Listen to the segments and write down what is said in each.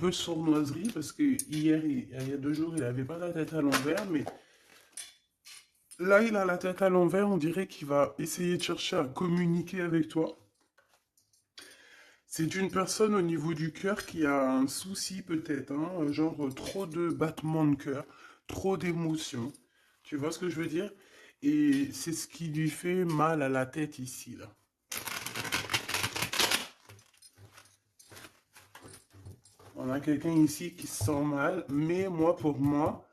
peu de sournoiserie parce que hier, il y a 2 jours, il n'avait pas la tête à l'envers, mais là, il a la tête à l'envers. On dirait qu'il va essayer de chercher à communiquer avec toi. C'est une personne au niveau du cœur qui a un souci peut-être, hein, genre trop de battements de cœur, trop d'émotions. Tu vois ce que je veux dire? Et c'est ce qui lui fait mal à la tête ici, là. On a quelqu'un ici qui se sent mal, mais moi, pour moi,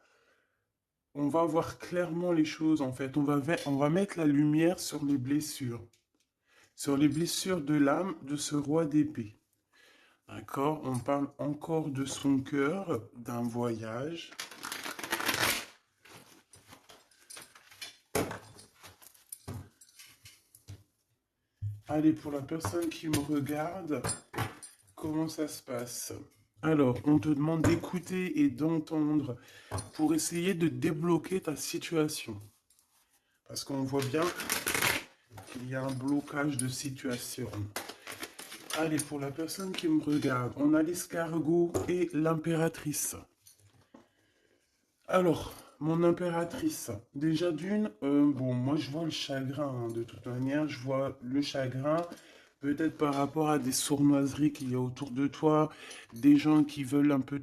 on va voir clairement les choses en fait. On va mettre la lumière sur les blessures de l'âme de ce roi d'épée. D'accord? On parle encore de son cœur, d'un voyage. Allez, pour la personne qui me regarde, comment ça se passe? Alors, on te demande d'écouter et d'entendre pour essayer de débloquer ta situation. Parce qu'on voit bien qu'il y a un blocage de situation. Allez, pour la personne qui me regarde, on a l'escargot et l'impératrice. Alors, mon impératrice, déjà d'une, bon, moi je vois le chagrin, hein, de toute manière, je vois le chagrin, peut-être par rapport à des sournoiseries qu'il y a autour de toi, des gens qui veulent un peu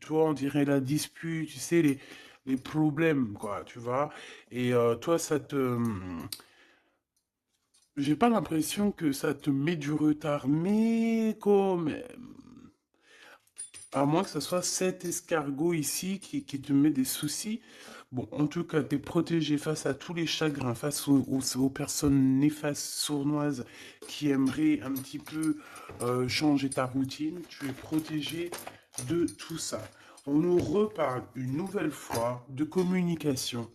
toi, on dirait la dispute, tu sais, les problèmes, quoi, tu vois. Et toi, j'ai pas l'impression que ça te met du retard, mais quand même. À moins que ce soit cet escargot ici qui te met des soucis. Bon, en tout cas, tu es protégé face à tous les chagrins, face aux personnes néfastes, sournoises, qui aimeraient un petit peu changer ta routine. Tu es protégé de tout ça. On nous reparle une nouvelle fois de communication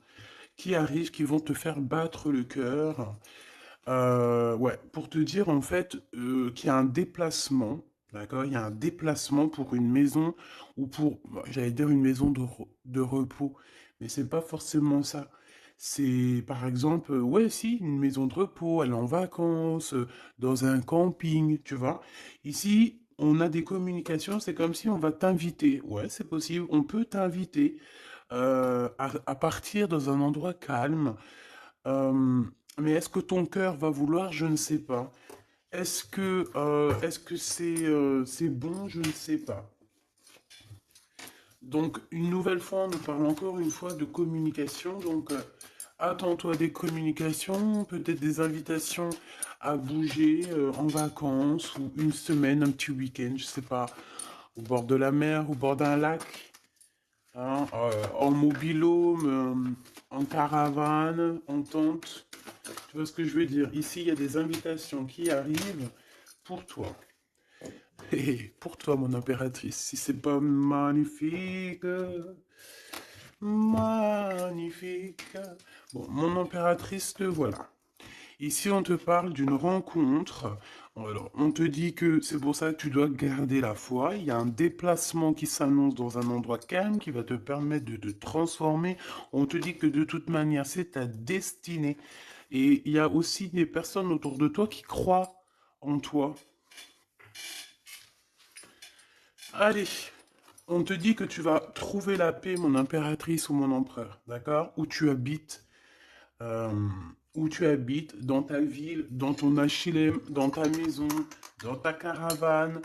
qui arrivent, qui vont te faire battre le cœur. Ouais, pour te dire en fait qu'il y a un déplacement, d'accord? Il y a un déplacement pour une maison ou pour, bah, j'allais dire une maison de repos, mais c'est pas forcément ça. C'est par exemple, ouais, si, une maison de repos, aller en vacances, dans un camping, tu vois. Ici, on a des communications, c'est comme si on va t'inviter. Ouais, c'est possible, on peut t'inviter à partir dans un endroit calme. Euh, mais est-ce que ton cœur va vouloir? Je ne sais pas. Est-ce que c'est bon? Je ne sais pas. Donc, une nouvelle fois, on nous parle encore une fois de communication. Donc, attends-toi à des communications, peut-être des invitations à bouger en vacances ou une semaine, un petit week-end, je sais pas, au bord de la mer, au bord d'un lac. Hein, en mobilhome, en caravane, en tente. Tu vois ce que je veux dire? Ici, il y a des invitations qui arrivent pour toi. Et pour toi, mon impératrice, si c'est pas magnifique, magnifique. Bon, mon impératrice, te voilà. Ici, on te parle d'une rencontre. Alors, on te dit que c'est pour ça que tu dois garder la foi. Il y a un déplacement qui s'annonce dans un endroit calme qui va te permettre de te transformer. On te dit que de toute manière, c'est ta destinée. Et il y a aussi des personnes autour de toi qui croient en toi. Allez, on te dit que tu vas trouver la paix, mon impératrice ou mon empereur, d'accord? Euh, où tu habites, dans ta ville, dans ton HLM, dans ta maison, dans ta caravane,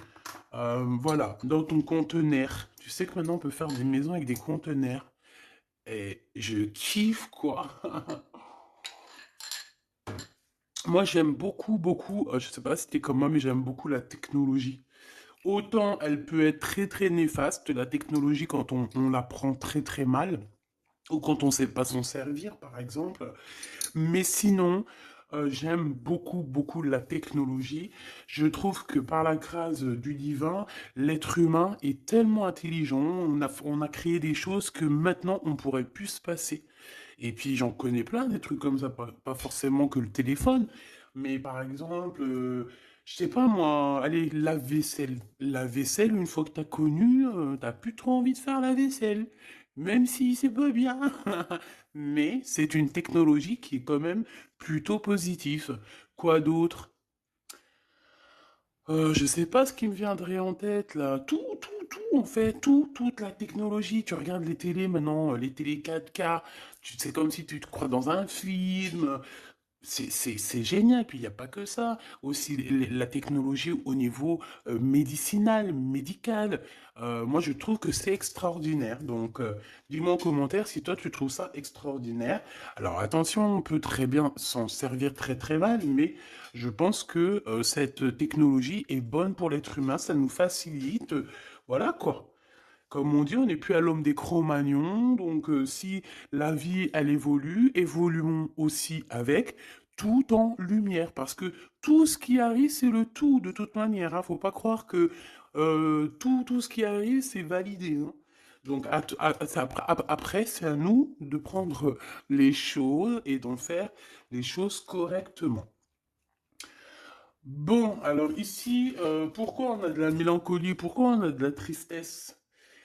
voilà, dans ton conteneur. Tu sais que maintenant on peut faire des maisons avec des conteneurs. Et je kiffe quoi. Moi j'aime beaucoup, beaucoup, je sais pas si t'es comme moi, mais j'aime beaucoup la technologie. Autant elle peut être très très néfaste, la technologie, quand on la prend très très mal, ou quand on sait pas s'en servir par exemple. Mais sinon, j'aime beaucoup, beaucoup la technologie. Je trouve que par la grâce du divin, l'être humain est tellement intelligent, on a créé des choses que maintenant on pourrait plus se passer. Et puis j'en connais plein des trucs comme ça, pas forcément que le téléphone, mais par exemple, je sais pas moi, allez, lave-vaisselle. La vaisselle, une fois que t'as connu, t'as plus trop envie de faire la vaisselle. Même si c'est pas bien. Mais c'est une technologie qui est quand même plutôt positive. Quoi d'autre? Je sais pas ce qui me viendrait en tête là. Tout, en fait, toute la technologie. Tu regardes les télés maintenant, les télés 4K. C'est comme si tu te crois dans un film. C'est génial, puis il n'y a pas que ça. Aussi, la technologie au niveau médicinal, médical. Moi, je trouve que c'est extraordinaire. Donc, dis-moi en commentaire si toi, tu trouves ça extraordinaire. Alors, attention, on peut très bien s'en servir très très mal, mais je pense que cette technologie est bonne pour l'être humain. Ça nous facilite. Voilà quoi. Comme on dit, on n'est plus à l'homme des Cro-Magnons, donc si la vie, elle évolue, évoluons aussi avec, tout en lumière, parce que tout ce qui arrive, c'est le tout, de toute manière, hein. Faut pas croire que tout ce qui arrive, c'est validé, hein. Donc après, c'est à nous de prendre les choses et d'en faire les choses correctement. Bon, alors ici, pourquoi on a de la mélancolie, pourquoi on a de la tristesse?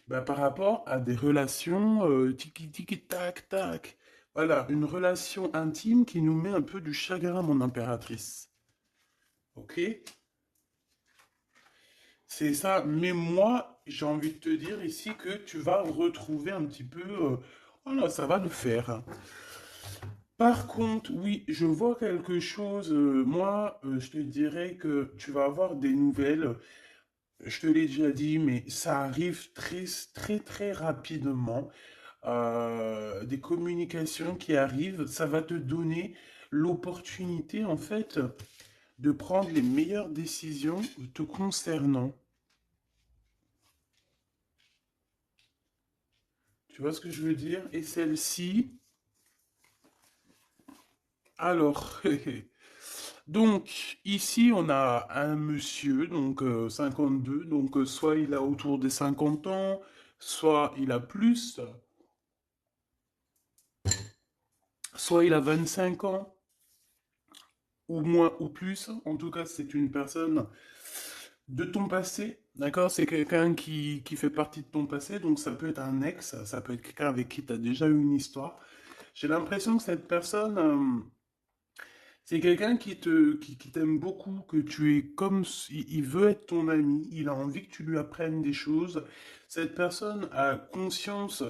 Bah, par rapport à des relations tiki tac tac. Voilà, une relation intime qui nous met un peu du chagrin, mon impératrice. Ok? C'est ça. Mais moi, j'ai envie de te dire ici que tu vas retrouver un petit peu. Voilà, ça va le faire. Par contre, oui, je vois quelque chose. Moi, je te dirais que tu vas avoir des nouvelles. Je te l'ai déjà dit, mais ça arrive très, très, très rapidement. Des communications qui arrivent, ça va te donner l'opportunité, en fait, de prendre les meilleures décisions te concernant. Tu vois ce que je veux dire? Et celle-ci, alors, donc, ici, on a un monsieur, donc 52, donc soit il a autour des 50 ans, soit il a plus, soit il a 25 ans, ou moins ou plus. En tout cas, c'est une personne de ton passé, d'accord? C'est quelqu'un qui fait partie de ton passé, donc ça peut être un ex, ça peut être quelqu'un avec qui tu as déjà eu une histoire. J'ai l'impression que cette personne, c'est quelqu'un qui t'aime beaucoup, que tu es comme, il veut être ton ami, il a envie que tu lui apprennes des choses. Cette personne a conscience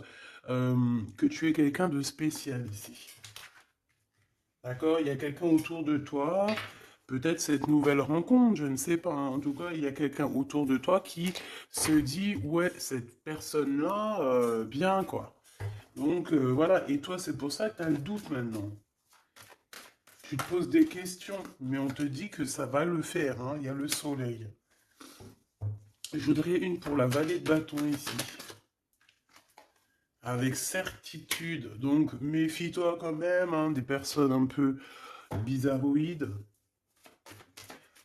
que tu es quelqu'un de spécial ici. D'accord? Il y a quelqu'un autour de toi, peut-être cette nouvelle rencontre, je ne sais pas, hein. En tout cas, il y a quelqu'un autour de toi qui se dit, ouais, cette personne-là, bien, quoi. Donc, voilà. Et toi, c'est pour ça que tu as le doute maintenant. Tu te poses des questions, mais on te dit que ça va le faire, hein. Il y a le soleil. Je voudrais une pour la vallée de bâton ici. Avec certitude. Donc, méfie-toi quand même, hein, des personnes un peu bizarroïdes.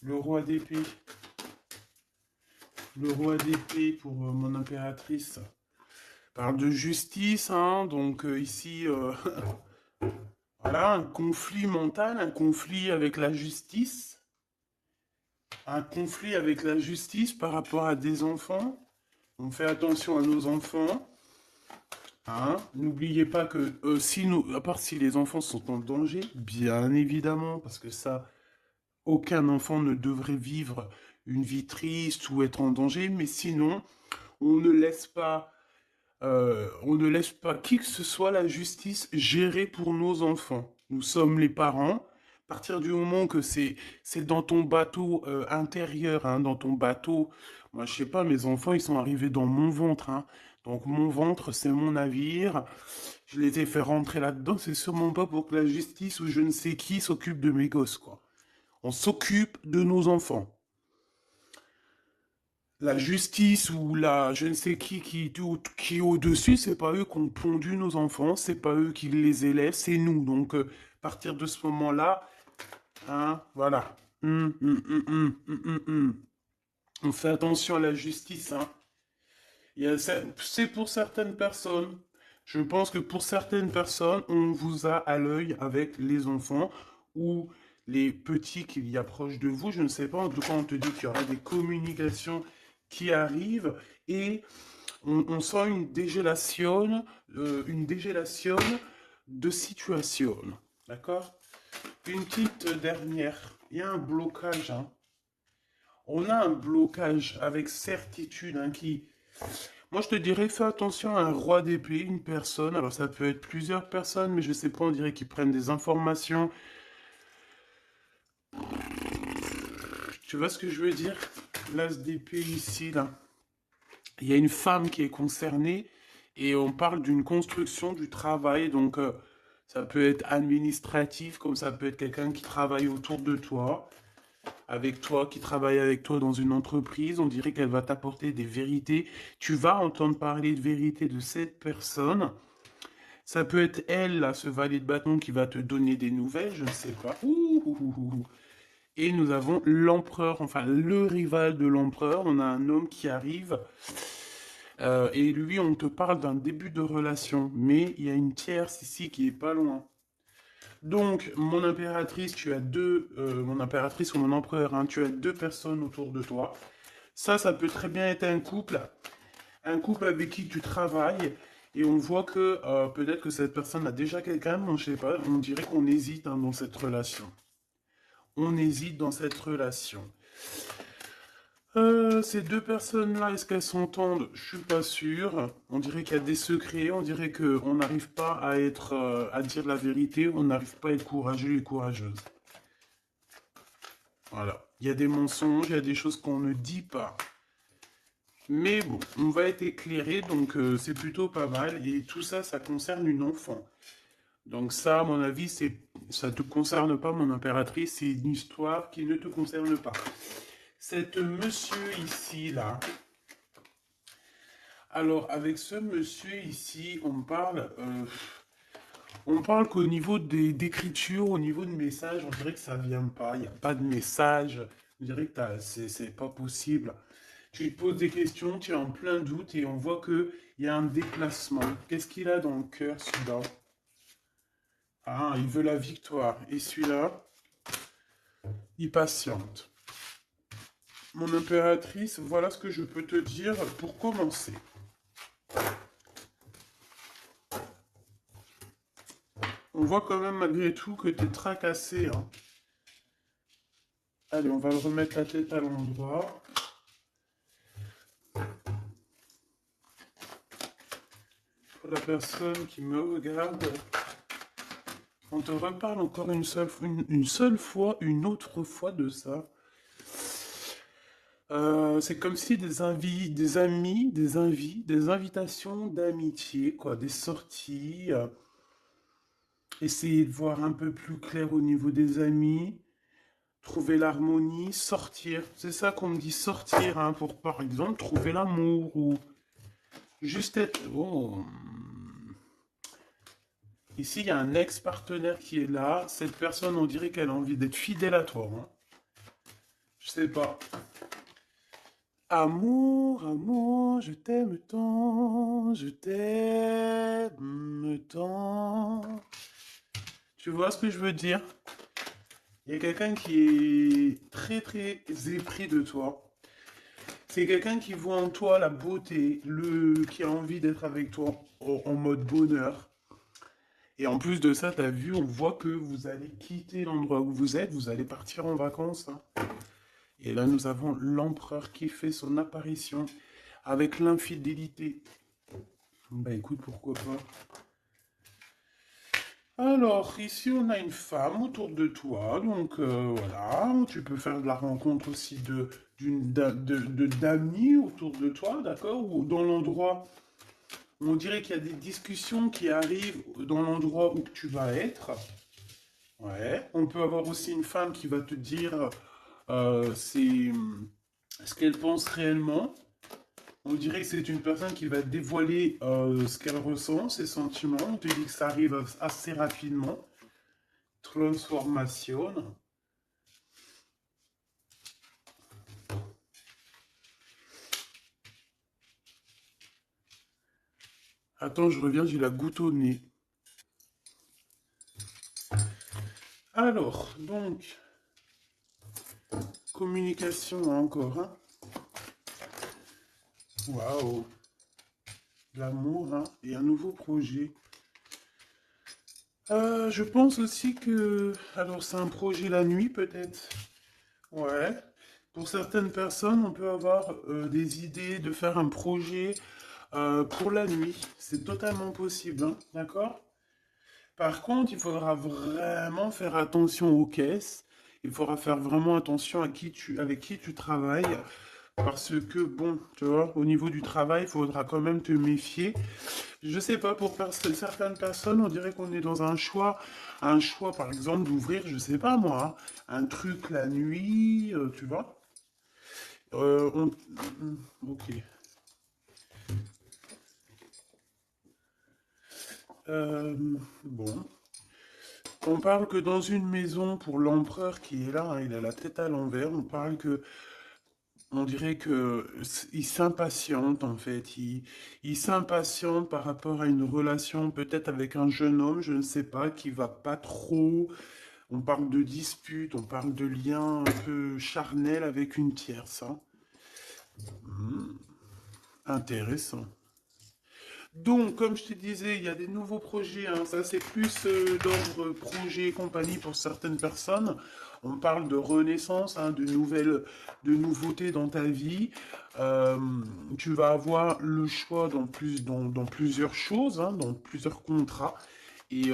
Le roi d'épée. Le roi d'épée pour mon impératrice parle de justice, hein, donc ici, voilà, un conflit mental, un conflit avec la justice, un conflit avec la justice par rapport à des enfants. On fait attention à nos enfants, hein. N'oubliez pas que si nous, à part si les enfants sont en danger, bien évidemment, parce que ça, aucun enfant ne devrait vivre une vie triste ou être en danger, mais sinon, on ne laisse pas on ne laisse pas qui que ce soit la justice gérer pour nos enfants. Nous sommes les parents. À partir du moment que c'est dans ton bateau intérieur, hein, dans ton bateau, moi je sais pas, mes enfants ils sont arrivés dans mon ventre, hein. Donc mon ventre c'est mon navire. Je les ai fait rentrer là-dedans. C'est sûrement pas pour que la justice ou je ne sais qui s'occupe de mes gosses, quoi. On s'occupe de nos enfants. La justice ou la je ne sais qui est au-dessus, c'est pas eux qui ont pondu nos enfants, c'est pas eux qui les élèvent, c'est nous. Donc, à partir de ce moment-là, hein, voilà. On fait attention à la justice, hein. C'est pour certaines personnes. Je pense que pour certaines personnes, on vous a à l'œil avec les enfants ou les petits qu'il y a proche de vous. Je ne sais pas. En tout cas, on te dit qu'il y aura des communications qui arrivent et on sent une dégélation de situation. D'accord? Une petite dernière. Il y a un blocage, hein. On a un blocage avec certitude hein, qui... Moi, je te dirais, fais attention à un roi d'épée, une personne. Alors, ça peut être plusieurs personnes, mais je sais pas, on dirait qu'ils prennent des informations. Tu vois ce que je veux dire? L'as d'épée ici, là. Il y a une femme qui est concernée et on parle d'une construction du travail. Donc, ça peut être administratif, comme ça peut être quelqu'un qui travaille autour de toi, avec toi, qui travaille avec toi dans une entreprise. On dirait qu'elle va t'apporter des vérités. Tu vas entendre parler de vérité de cette personne. Ça peut être elle, là, ce valet de bâton, qui va te donner des nouvelles, je ne sais pas. Ouh, ouh, ouh, ouh. Et nous avons l'empereur, enfin le rival de l'empereur. On a un homme qui arrive. Et lui, on te parle d'un début de relation. Mais il y a une tierce ici qui est pas loin. Donc, mon impératrice, tu as deux... mon impératrice ou mon empereur, hein, tu as deux personnes autour de toi. Ça peut très bien être un couple. Un couple avec qui tu travailles. Et on voit que peut-être que cette personne a déjà quelqu'un, mais je sais pas, on dirait qu'on hésite hein, dans cette relation. On hésite dans cette relation. Ces deux personnes-là, est-ce qu'elles s'entendent? Je suis pas sûr. On dirait qu'il y a des secrets, on dirait qu'on n'arrive pas à être, à dire la vérité, on n'arrive pas à être courageux et courageuse. Voilà. Il y a des mensonges, il y a des choses qu'on ne dit pas. Mais bon, on va être éclairé, donc c'est plutôt pas mal. Et tout ça, ça concerne une enfant. Donc ça, à mon avis, ça te concerne pas, mon impératrice. C'est une histoire qui ne te concerne pas. Cet monsieur ici, là. Alors, avec ce monsieur ici, on parle qu'au niveau d'écriture, au niveau de message, on dirait que ça vient pas. Il n'y a pas de message. On dirait que c'est pas possible. Tu te poses des questions, tu es en plein doute et on voit qu'il y a un déplacement. Qu'est-ce qu'il a dans le cœur, celui-là? Ah, il veut la victoire. Et celui-là, il patiente. Mon impératrice, voilà ce que je peux te dire pour commencer. On voit quand même malgré tout que tu es tracassé. Hein. Allez, on va le remettre la tête à l'endroit. Pour la personne qui me regarde, on te reparle encore une seule fois, une autre fois de ça. C'est comme si des invitations d'amitié, quoi, des sorties. Essayer de voir un peu plus clair au niveau des amis, trouver l'harmonie, sortir. C'est ça qu'on me dit sortir, hein, pour par exemple trouver l'amour ou juste être. Oh. Ici, il y a un ex-partenaire qui est là. Cette personne, on dirait qu'elle a envie d'être fidèle à toi. Hein. Je sais pas. Amour, amour, je t'aime tant, je t'aime tant. Tu vois ce que je veux dire? Il y a quelqu'un qui est très très épris de toi. C'est quelqu'un qui voit en toi la beauté, qui a envie d'être avec toi en mode bonheur. Et en plus de ça, tu as vu, on voit que vous allez quitter l'endroit où vous êtes, vous allez partir en vacances. Hein. Et là, nous avons l'empereur qui fait son apparition avec l'infidélité. Bah écoute, pourquoi pas. Alors, ici, on a une femme autour de toi. Donc, voilà, tu peux faire de la rencontre aussi d'amis autour de toi, d'accord? Ou dans l'endroit, on dirait qu'il y a des discussions qui arrivent dans l'endroit où tu vas être. Ouais. On peut avoir aussi une femme qui va te dire ce qu'elle pense réellement. On dirait que c'est une personne qui va dévoiler ce qu'elle ressent, ses sentiments. On te dit que ça arrive assez rapidement. Transformation. Attends, je reviens, j'ai la goutte au nez. Alors, donc, communication encore. Hein. Waouh. L'amour hein, et un nouveau projet. Je pense aussi que... Alors, c'est un projet la nuit, peut-être. Ouais. Pour certaines personnes, on peut avoir des idées de faire un projet pour la nuit. C'est totalement possible, hein, d'accord? Par contre, il faudra vraiment faire attention aux caisses. Il faudra faire vraiment attention à avec qui tu travailles. Parce que, bon, tu vois, au niveau du travail, il faudra quand même te méfier. Je sais pas, pour certaines personnes, on dirait qu'on est dans un choix, par exemple, d'ouvrir, je sais pas moi, hein, un truc la nuit, tu vois. Euh, on- Ok. Euh, bon. On parle que dans une maison, pour l'empereur qui est là, hein, il a la tête à l'envers, on dirait que il s'impatiente en fait, il s'impatiente par rapport à une relation peut-être avec un jeune homme, je ne sais pas, qui va pas trop. On parle de dispute, on parle de lien un peu charnel avec une tierce, hein. Hmm, intéressant. Donc, comme je te disais, il y a des nouveaux projets, hein. Ça, c'est plus d'ordre projet et compagnie pour certaines personnes. On parle de renaissance, hein, de nouveautés dans ta vie. Euh, Tu vas avoir le choix dans plusieurs choses, hein, dans plusieurs contrats. Et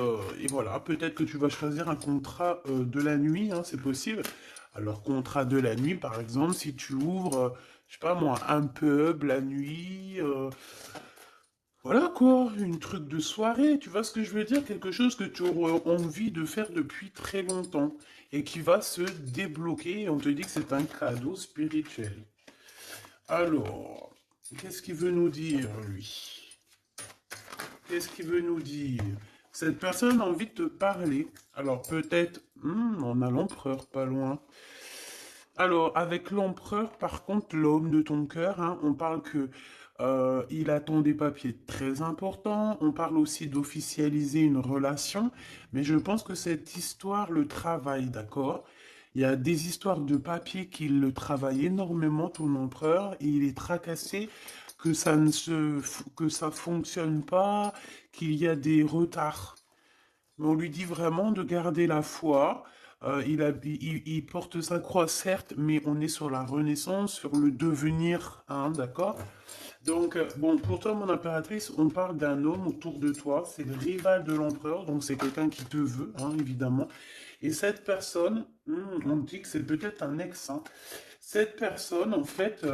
voilà, peut-être que tu vas choisir un contrat de la nuit, hein, c'est possible. Alors, contrat de la nuit, par exemple, si tu ouvres, je sais pas moi, un pub la nuit. Voilà quoi, une truc de soirée, tu vois ce que je veux dire? Quelque chose que tu aurais envie de faire depuis très longtemps et qui va se débloquer et on te dit que c'est un cadeau spirituel. Alors, qu'est-ce qu'il veut nous dire, lui? Qu'est-ce qu'il veut nous dire? Cette personne a envie de te parler. Alors peut-être, on a l'empereur pas loin. Alors, avec l'empereur, par contre, l'homme de ton cœur, hein, on parle que il attend des papiers très importants. On parle aussi d'officialiser une relation, mais je pense que cette histoire le travaille, d'accord? Il y a des histoires de papiers qui le travaillent énormément, ton empereur, et il est tracassé que que ça fonctionne pas, qu'il y a des retards. Mais on lui dit vraiment de garder la foi. Il porte sa croix, certes, mais on est sur la renaissance, sur le devenir, hein, d'accord? Donc, bon, pour toi, mon impératrice, on parle d'un homme autour de toi, c'est le rival de l'empereur, donc c'est quelqu'un qui te veut, hein, évidemment. Et cette personne, on dit que c'est peut-être un ex, hein. Cette personne, en fait,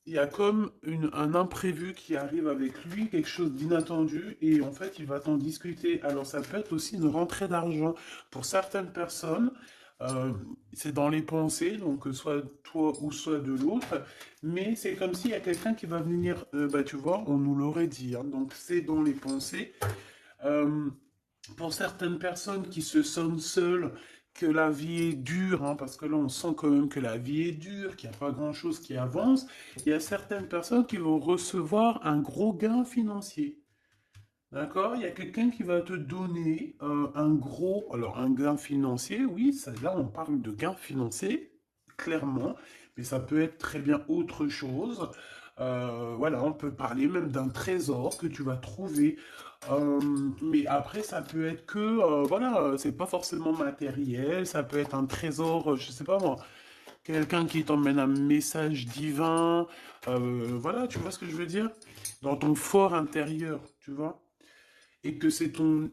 il y a comme un imprévu qui arrive avec lui, quelque chose d'inattendu, et en fait, il va t'en discuter. Alors, ça peut être aussi une rentrée d'argent. Pour certaines personnes, euh, c'est dans les pensées, donc soit toi ou soit de l'autre, mais c'est comme s'il y a quelqu'un qui va venir, bah, tu vois, on nous l'aurait dit, hein. Donc c'est dans les pensées. Euh, pour certaines personnes qui se sentent seules, que la vie est dure, hein, parce que là on sent quand même que la vie est dure, qu'il n'y a pas grand-chose qui avance, il y a certaines personnes qui vont recevoir un gros gain financier. D'accord? Il y a quelqu'un qui va te donner alors un gain financier, oui, ça, là on parle de gain financier, clairement, mais ça peut être très bien autre chose. Voilà, on peut parler même d'un trésor que tu vas trouver. Euh, mais après, ça peut être que, voilà, c'est pas forcément matériel, ça peut être un trésor, je sais pas moi, quelqu'un qui t'emmène un message divin, voilà, tu vois ce que je veux dire? Dans ton fort intérieur, tu vois? Et que c'est ton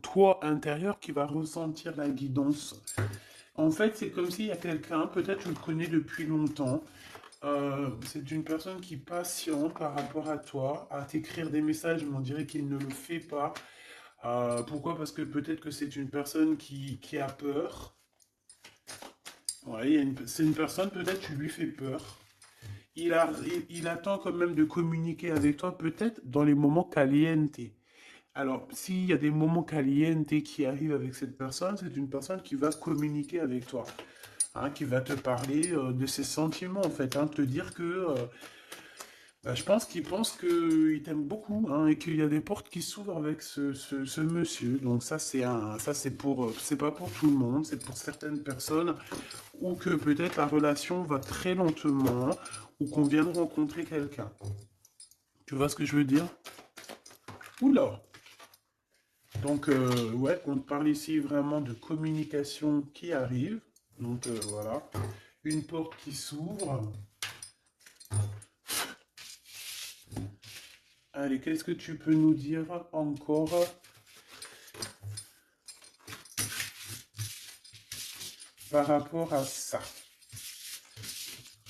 toi intérieur qui va ressentir la guidance. En fait, c'est comme s'il y a quelqu'un, peut-être tu le connais depuis longtemps, c'est une personne qui patiente par rapport à toi, à t'écrire des messages, mais on dirait qu'il ne le fait pas. Pourquoi? Parce que peut-être que c'est une personne qui a peur. Ouais, c'est une personne, peut-être tu lui fais peur. Il attend quand même de communiquer avec toi, peut-être dans les moments caliente. Alors, s'il y a des moments caliente qui arrivent avec cette personne, c'est une personne qui va communiquer avec toi, hein, qui va te parler de ses sentiments, en fait, hein, te dire que bah, je pense qu'il pense qu'il t'aime beaucoup, hein, et qu'il y a des portes qui s'ouvrent avec ce monsieur. Donc ça c'est c'est pas pour tout le monde, c'est pour certaines personnes, ou que peut-être la relation va très lentement, ou qu'on vient de rencontrer quelqu'un. Tu vois ce que je veux dire? Oula! Donc, ouais, on parle ici vraiment de communication qui arrive. Donc, voilà. Une porte qui s'ouvre. Allez, qu'est-ce que tu peux nous dire encore par rapport à ça?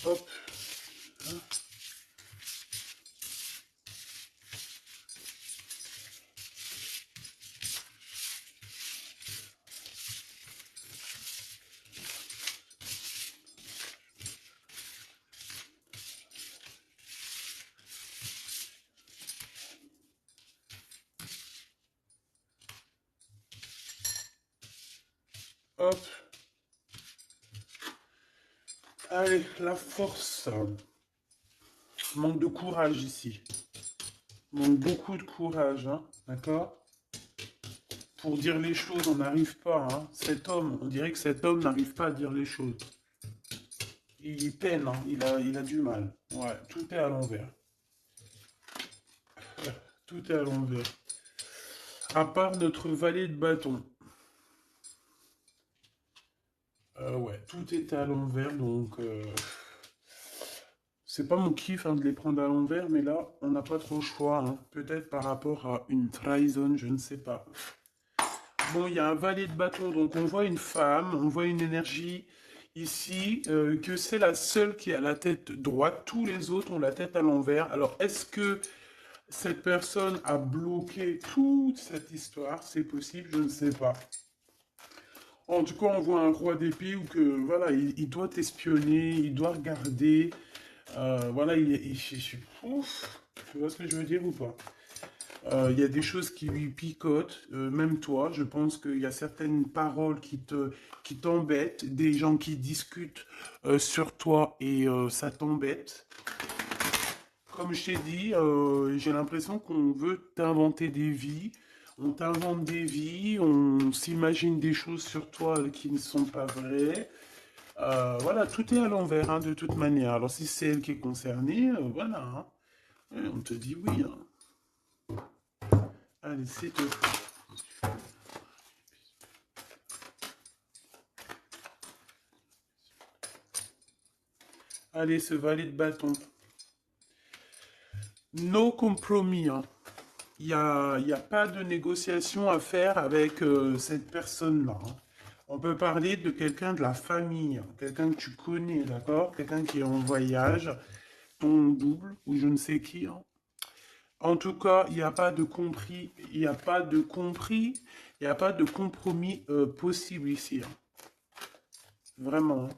Hop, hop. Allez, la force. Manque de courage ici. Manque beaucoup de courage, hein, d'accord? Pour dire les choses, on n'arrive pas, hein. Cet homme, on dirait que cet homme n'arrive pas à dire les choses. Il peine, hein. Il a du mal. Ouais, tout est à l'envers. Tout est à l'envers. À part notre valet de bâton. Ouais, tout est à l'envers, donc c'est pas mon kiff, hein, de les prendre à l'envers, mais là, on n'a pas trop le choix, hein. Peut-être par rapport à une trahison, je ne sais pas. Bon, il y a un valet de bâton, donc on voit une femme, on voit une énergie ici, que c'est la seule qui a la tête droite, tous les autres ont la tête à l'envers. Alors, est-ce que cette personne a bloqué toute cette histoire? C'est possible, je ne sais pas. En tout cas, on voit un roi d'épée où que, voilà, il doit espionner, il doit regarder. Voilà, ouf, tu vois ce que je veux dire ou pas? Il y a des choses qui lui picotent, même toi, je pense qu'il y a certaines paroles qui t'embêtent, des gens qui discutent sur toi et ça t'embête. Comme je t'ai dit, j'ai l'impression qu'on veut t'inventer des vies, on t'invente des vies, on s'imagine des choses sur toi qui ne sont pas vraies. Voilà, tout est à l'envers, hein, de toute manière. Alors si c'est elle qui est concernée, voilà, hein. Ouais, on te dit oui, hein. Allez, c'est tout. Allez, ce valet de bâton. No compromis, hein. Il y a pas de négociation à faire avec cette personne-là, hein. On peut parler de quelqu'un de la famille, hein, quelqu'un que tu connais, d'accord? Quelqu'un qui est en voyage, ton double ou je ne sais qui, hein. En tout cas, il n'y a pas de compris, il n'y a pas de compris, il n'y a pas de compromis possible ici, hein. Vraiment, hein.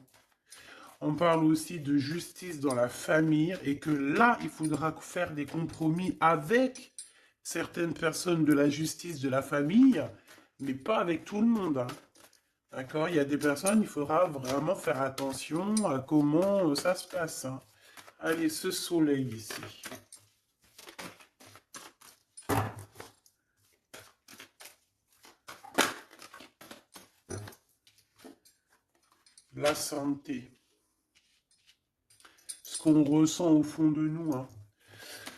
On parle aussi de justice dans la famille et que là, il faudra faire des compromis avec certaines personnes de la justice de la famille, mais pas avec tout le monde, hein. D'accord? Il y a des personnes, il faudra vraiment faire attention à comment ça se passe, hein. Allez, ce soleil ici. La santé. Ce qu'on ressent au fond de nous, hein.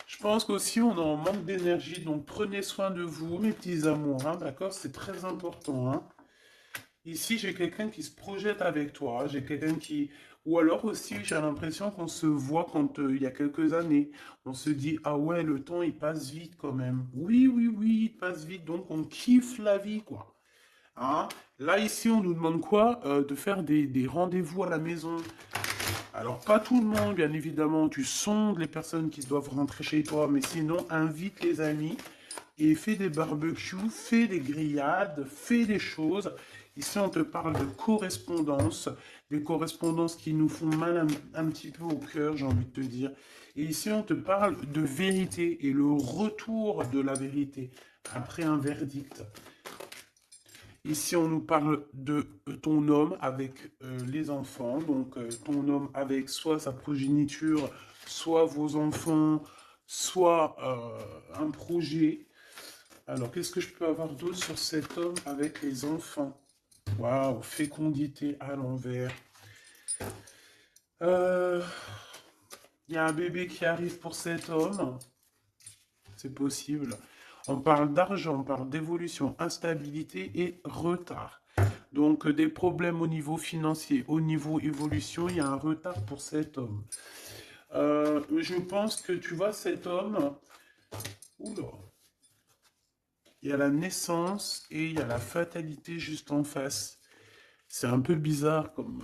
Je pense qu'aussi on est en manque d'énergie, donc prenez soin de vous, mes petits amours, hein, d'accord? C'est très important, hein. Ici, j'ai quelqu'un qui se projette avec toi, j'ai quelqu'un qui... Ou alors aussi, j'ai l'impression qu'on se voit quand il y a quelques années. On se dit, ah ouais, le temps, il passe vite quand même. Oui, oui, oui, il passe vite, donc on kiffe la vie, quoi. Hein? Là, ici, on nous demande quoi? De faire des rendez-vous à la maison. Alors, pas tout le monde, bien évidemment. Tu sondes les personnes qui doivent rentrer chez toi, mais sinon, invite les amis et fais des barbecues, fais des grillades, fais des choses. Ici, on te parle de correspondance, des correspondances qui nous font mal un petit peu au cœur, j'ai envie de te dire. Et ici, on te parle de vérité et le retour de la vérité après un verdict. Ici, on nous parle de ton homme avec les enfants, donc ton homme avec soit sa progéniture, soit vos enfants, soit un projet. Alors, qu'est-ce que je peux avoir d'autre sur cet homme avec les enfants? Waouh, fécondité à l'envers. Euh, Il y a un bébé qui arrive pour cet homme. C'est possible. On parle d'argent, on parle d'évolution, instabilité et retard. Donc, des problèmes au niveau financier, au niveau évolution, il y a un retard pour cet homme. Je pense que tu vois, cet homme, oula, il y a la naissance et il y a la fatalité juste en face. C'est un peu bizarre comme.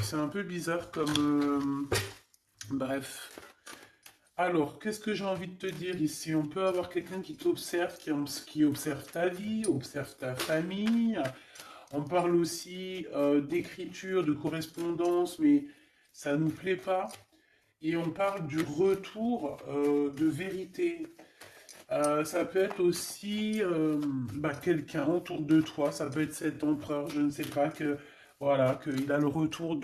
C'est un peu bizarre comme. Bref. Alors, qu'est-ce que j'ai envie de te dire ici? On peut avoir quelqu'un qui t'observe, qui observe ta vie, observe ta famille. On parle aussi d'écriture, de correspondance, mais ça ne nous plaît pas. Et on parle du retour de vérité. Ça peut être aussi quelqu'un autour de toi, ça peut être cet empereur, je ne sais pas, que voilà, qu'il a le retour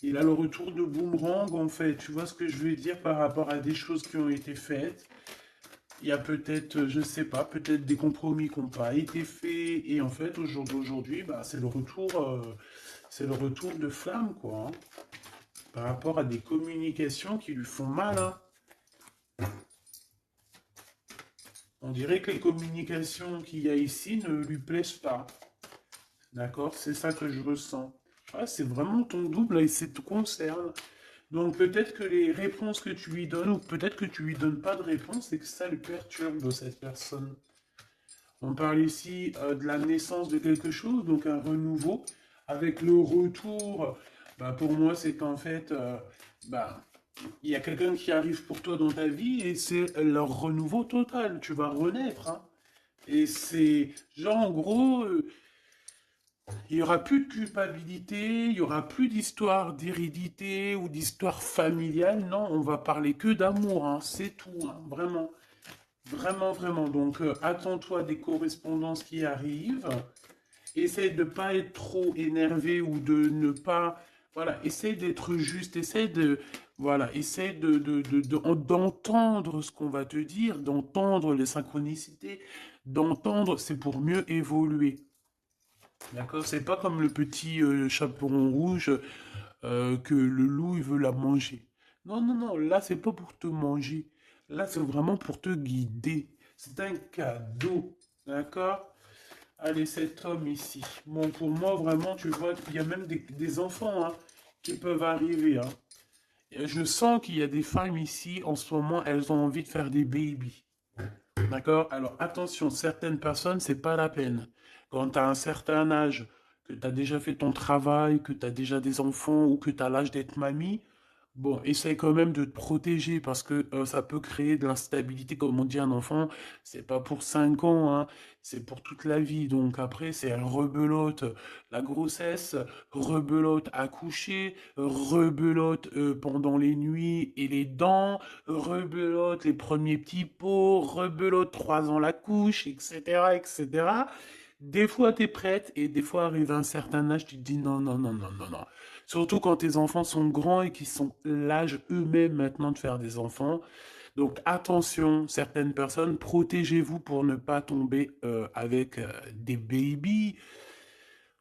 il a le retour de boomerang en fait. Tu vois ce que je veux dire par rapport à des choses qui ont été faites. Il y a peut-être, je ne sais pas, peut-être des compromis qui n'ont pas été faits. Et en fait, au jour d'aujourd'hui, bah, c'est le retour de flamme, quoi, hein, par rapport à des communications qui lui font mal, hein. On dirait que les communications qu'il y a ici ne lui plaisent pas. D'accord? C'est ça que je ressens. Ah, c'est vraiment ton double et ça te concerne. Donc peut-être que les réponses que tu lui donnes, ou peut-être que tu lui donnes pas de réponse et que ça le perturbe, cette personne. On parle ici de la naissance de quelque chose, donc un renouveau, avec le retour. Bah, pour moi, c'est qu'en fait, bah, il y a quelqu'un qui arrive pour toi dans ta vie et c'est leur renouveau total. Tu vas renaître, hein. Et c'est genre en gros, il y aura plus de culpabilité, il y aura plus d'histoire d'hérédité ou d'histoire familiale. Non, on va parler que d'amour, hein, c'est tout, hein, vraiment, vraiment, vraiment. Donc attends-toi à des correspondances qui arrivent. Essaye de ne pas être trop énervé ou de ne pas, voilà, essaye d'être juste, essaye de, voilà, essaye d'entendre ce qu'on va te dire, d'entendre les synchronicités, d'entendre, c'est pour mieux évoluer. D'accord? C'est pas comme le petit chaperon rouge que le loup il veut la manger. Non, non, non, là c'est pas pour te manger. Là c'est vraiment pour te guider. C'est un cadeau. D'accord? Allez, cet homme ici. Bon, pour moi, vraiment, tu vois qu'il y a même des enfants hein, qui peuvent arriver. Hein. Et je sens qu'il y a des femmes ici, en ce moment, elles ont envie de faire des babies. D'accord? Alors, attention, certaines personnes, c'est pas la peine. Quand tu as un certain âge, que tu as déjà fait ton travail, que tu as déjà des enfants ou que tu as l'âge d'être mamie, bon, essaye quand même de te protéger parce que ça peut créer de l'instabilité. Comme on dit, un enfant, c'est pas pour 5 ans, hein, c'est pour toute la vie. Donc après, c'est rebelote la grossesse, rebelote accoucher, rebelote pendant les nuits et les dents, rebelote les premiers petits pots, rebelote 3 ans la couche, etc., etc. Des fois, tu es prête et des fois, arrive à un certain âge, tu te dis non, non, non, non, non, non. Surtout quand tes enfants sont grands et qu'ils sont l'âge eux-mêmes maintenant de faire des enfants. Donc attention, certaines personnes, protégez-vous pour ne pas tomber avec des babies.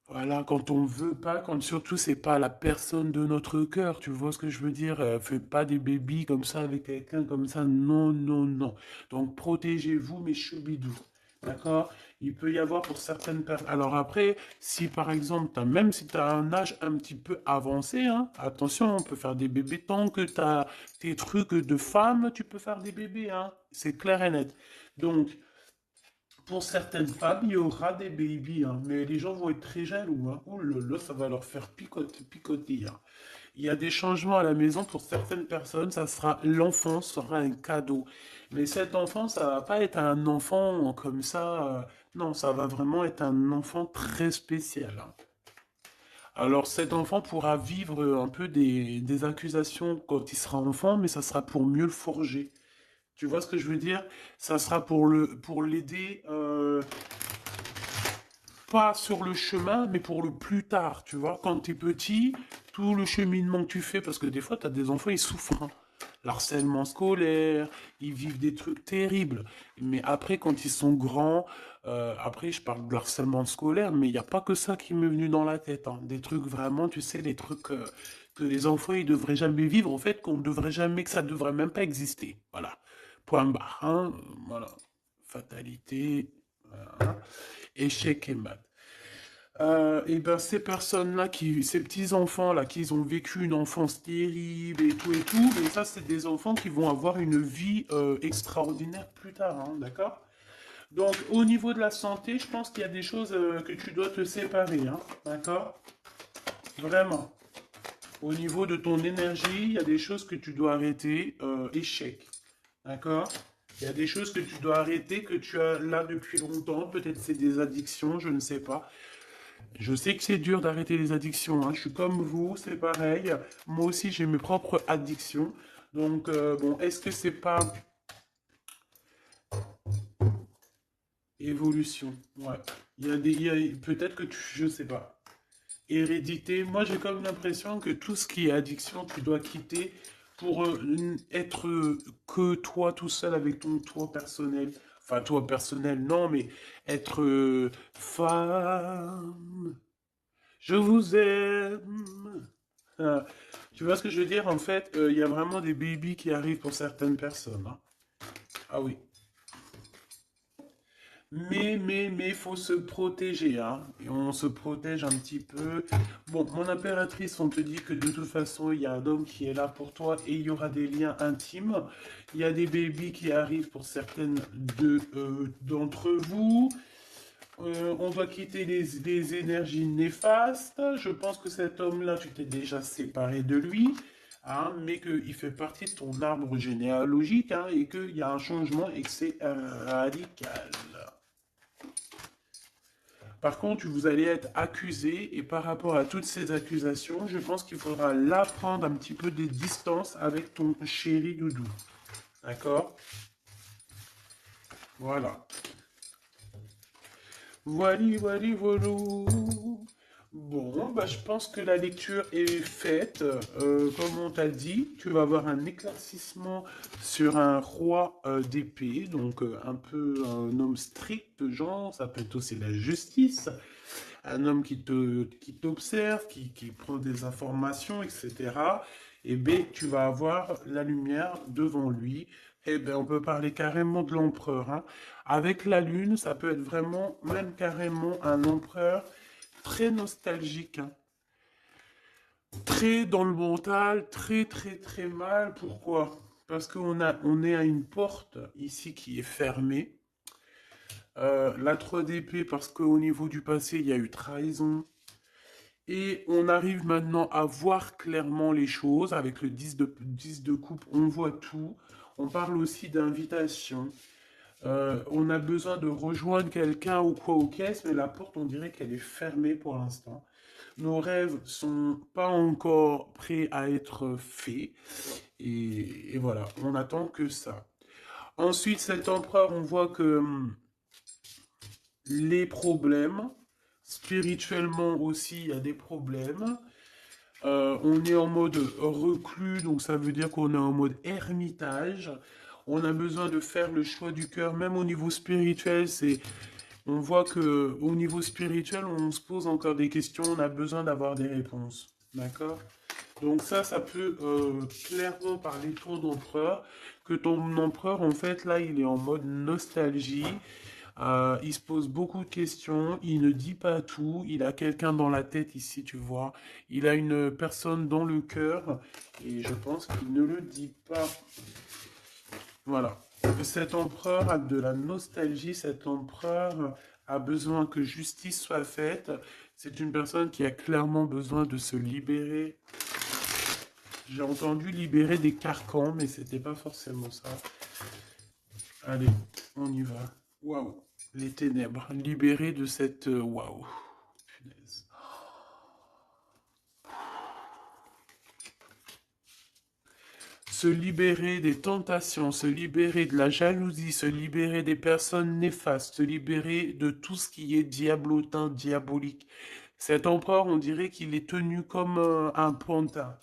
Voilà, quand on veut pas, quand surtout c'est pas la personne de notre cœur, tu vois ce que je veux dire? Fais pas des bébés comme ça avec quelqu'un comme ça, non, non, non. Donc protégez-vous mes choubidous, d'accord? Il peut y avoir pour certaines personnes. Alors après, si par exemple, même si tu as un âge un petit peu avancé, hein, attention, on peut faire des bébés tant que tu as tes trucs de femme, tu peux faire des bébés, hein. C'est clair et net. Donc, pour certaines femmes, il y aura des babies, hein, mais les gens vont être très jaloux. Hein. Ouh là là, ça va leur faire picoter, picoter. Hein. Il y a des changements à la maison pour certaines personnes. Ça sera l'enfant sera un cadeau. Mais cet enfant, ça va pas être un enfant comme ça. Non, ça va vraiment être un enfant très spécial. Hein. Alors cet enfant pourra vivre un peu des accusations quand il sera enfant, mais ça sera pour mieux le forger. Tu vois ce que je veux dire? Ça sera pour l'aider, pas sur le chemin, mais pour le plus tard. Tu vois, quand tu es petit, tout le cheminement que tu fais, parce que des fois, tu as des enfants, ils souffrent. Hein. l'harcèlement scolaire, ils vivent des trucs terribles. Mais après, quand ils sont grands, après, je parle de harcèlement scolaire, mais il n'y a pas que ça qui m'est venu dans la tête, hein. Des trucs vraiment, tu sais, des trucs que les enfants, ils devraient jamais vivre, en fait, qu'on devrait jamais, que ça devrait même pas exister. Voilà. Point barre, hein. Voilà. Fatalité, voilà. Échec et mat. Et ben ces personnes-là, ces petits-enfants-là, qui ont vécu une enfance terrible et tout, mais ça, c'est des enfants qui vont avoir une vie extraordinaire plus tard, hein, d'accord? Donc, au niveau de la santé, je pense qu'il y a des choses que tu dois te séparer, hein, d'accord? Vraiment. Au niveau de ton énergie, il y a des choses que tu dois arrêter, échec, d'accord? Il y a des choses que tu dois arrêter, que tu as là depuis longtemps, peut-être c'est des addictions, je ne sais pas. Je sais que c'est dur d'arrêter les addictions, hein. Je suis comme vous, c'est pareil. Moi aussi, j'ai mes propres addictions. Donc, bon, est-ce que c'est pas évolution? Ouais. Peut-être que je sais pas. Hérédité. Moi, j'ai comme l'impression que tout ce qui est addiction, tu dois quitter pour être que toi tout seul avec ton toi personnel. Enfin, toi personnel, non, mais être femme. Je vous aime. Ah, tu vois ce que je veux dire? En fait, il y a vraiment des babies qui arrivent pour certaines personnes, hein. Ah oui. Mais, faut se protéger, hein. Et on se protège un petit peu. Bon, mon impératrice, on te dit que de toute façon, il y a un homme qui est là pour toi et il y aura des liens intimes. Il y a des babies qui arrivent pour certaines d'entre vous. On doit quitter les énergies néfastes. Je pense que cet homme-là, tu t'es déjà séparé de lui, hein, mais qu'il fait partie de ton arbre généalogique, hein, et qu'il y a un changement et que c'est radical. Par contre, vous allez être accusé, et par rapport à toutes ces accusations, je pense qu'il faudra là prendre un petit peu des distances avec ton chéri doudou. D'accord? Voilà. Voili, voili, voilou. Bon, bah, je pense que la lecture est faite. Comme on t'a dit, tu vas avoir un éclaircissement sur un roi d'épée, donc un peu un homme strict, genre, ça peut être aussi la justice, un homme qui t'observe, qui prend des informations, etc. Et B, tu vas avoir la lumière devant lui. Eh ben, on peut parler carrément de l'empereur, hein. Avec la lune, ça peut être vraiment, même carrément, un empereur très nostalgique, hein. Très dans le mental, très très très mal. Pourquoi? Parce on est à une porte ici qui est fermée. La 3DP parce qu'au niveau du passé, il y a eu trahison. Et on arrive maintenant à voir clairement les choses. Avec le 10 de coupe, on voit tout. On parle aussi d'invitation. On a besoin de rejoindre quelqu'un ou quoi aux caisses, mais la porte, on dirait qu'elle est fermée pour l'instant. Nos rêves sont pas encore prêts à être faits. Et voilà, on attend que ça. Ensuite, cet empereur, on voit que les problèmes, spirituellement aussi, il y a des problèmes. On est en mode reclus, donc ça veut dire qu'on est en mode ermitage. On a besoin de faire le choix du cœur, même au niveau spirituel, on voit que au niveau spirituel, on se pose encore des questions, on a besoin d'avoir des réponses. D'accord? Donc ça peut clairement parler ton empereur, que ton empereur, en fait, là, il est en mode nostalgie. Il se pose beaucoup de questions, il ne dit pas tout, il a quelqu'un dans la tête ici, tu vois. Il a une personne dans le cœur, et je pense qu'il ne le dit pas. Voilà. Cet empereur a de la nostalgie, cet empereur a besoin que justice soit faite. C'est une personne qui a clairement besoin de se libérer. J'ai entendu libérer des carcans, mais c'était pas forcément ça. Allez, on y va. Waouh, les ténèbres, libérés de cette waouh. Punaise. Se libérer des tentations, se libérer de la jalousie, se libérer des personnes néfastes, se libérer de tout ce qui est diablotin, diabolique. Cet empereur, on dirait qu'il est tenu comme un pantin.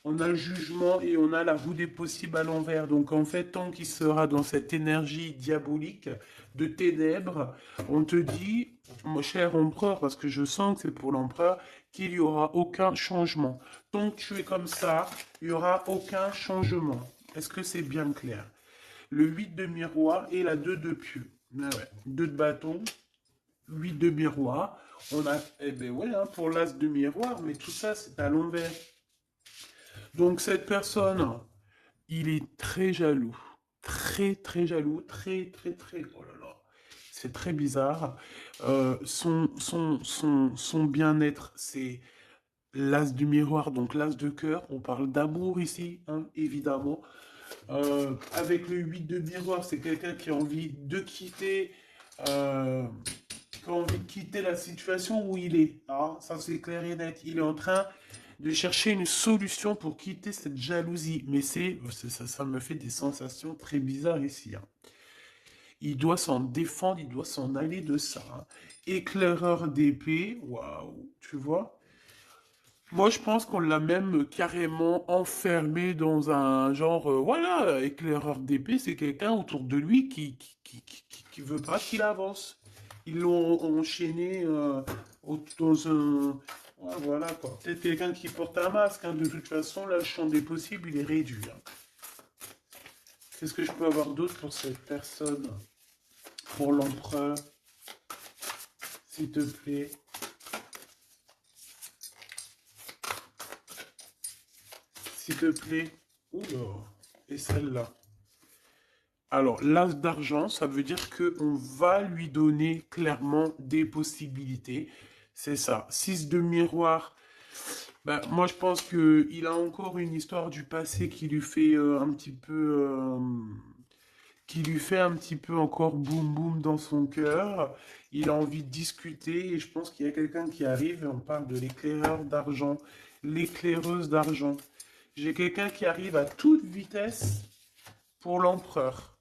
on a le jugement et on a la roue des possibles à l'envers. Donc en fait, tant qu'il sera dans cette énergie diabolique de ténèbres, on te dit, mon cher empereur, parce que je sens que c'est pour l'empereur, qu'il n'y aura aucun changement. Tant que tu es comme ça, il n'y aura aucun changement. Est-ce que c'est bien clair? Le 8 de miroir et la 2 de pieux. Ah ouais. 2 de bâton, 8 de miroir. On a, eh ben ouais, hein, pour l'as de miroir, mais tout ça, c'est à l'envers. Donc cette personne, il est très jaloux. Très, très jaloux. Très, très, très... Oh là là. C'est très bizarre. Son bien-être, c'est l'as du miroir, donc l'as de cœur. On parle d'amour ici, hein, évidemment. Avec le 8 de miroir, c'est quelqu'un qui a envie de quitter... qui a envie de quitter la situation où il est. Ah, ça, c'est clair et net. Il est en train de chercher une solution pour quitter cette jalousie. Mais ça me fait des sensations très bizarres ici, hein. Il doit s'en défendre, il doit s'en aller de ça, hein. Éclaireur d'épée, waouh, tu vois. Moi, je pense qu'on l'a même carrément enfermé dans un genre, voilà, éclaireur d'épée, c'est quelqu'un autour de lui qui veut pas qu'il avance. Ils l'ont enchaîné dans un... ouais, voilà, quoi. Peut-être quelqu'un qui porte un masque, hein. De toute façon, là, le champ des possibles, il est réduit, hein. Qu'est-ce que je peux avoir d'autre pour cette personne? Pour l'empereur, s'il te plaît. S'il te plaît. Oula. Et celle-là. Alors, l'as d'argent, ça veut dire qu'on va lui donner clairement des possibilités. C'est ça. 6 de miroir. Ben, moi, je pense qu'il a encore une histoire du passé qui lui fait un petit peu... qui lui fait un petit peu encore boum boum dans son cœur. Il a envie de discuter et je pense qu'il y a quelqu'un qui arrive et on parle de l'éclaireur d'argent, l'éclaireuse d'argent. J'ai quelqu'un qui arrive à toute vitesse pour l'empereur.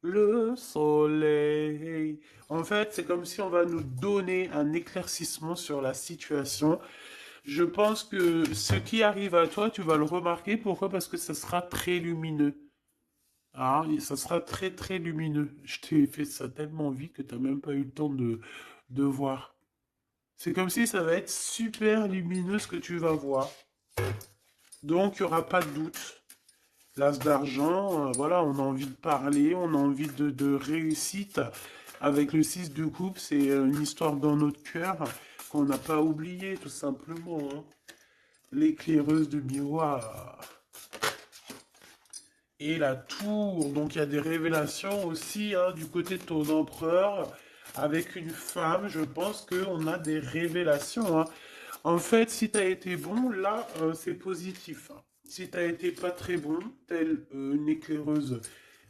Le soleil. En fait, c'est comme si on va nous donner un éclaircissement sur la situation. Je pense que ce qui arrive à toi, tu vas le remarquer. Pourquoi? Parce que ça sera très lumineux. Ah, et ça sera très très lumineux. Je t'ai fait ça tellement vite que tu n'as même pas eu le temps de voir. C'est comme si ça va être super lumineux ce que tu vas voir. Donc, il n'y aura pas de doute. L'as d'argent, voilà, on a envie de parler, on a envie de réussite. Avec le 6 de coupe, c'est une histoire dans notre cœur qu'on n'a pas oublié, tout simplement, hein. L'éclaireuse de miroir. Et la tour, donc il y a des révélations aussi, hein, du côté de ton empereur. Avec une femme, je pense qu'on a des révélations, hein. En fait, si tu as été bon, là, c'est positif, hein. Si tu as été pas très bon, telle une éclaireuse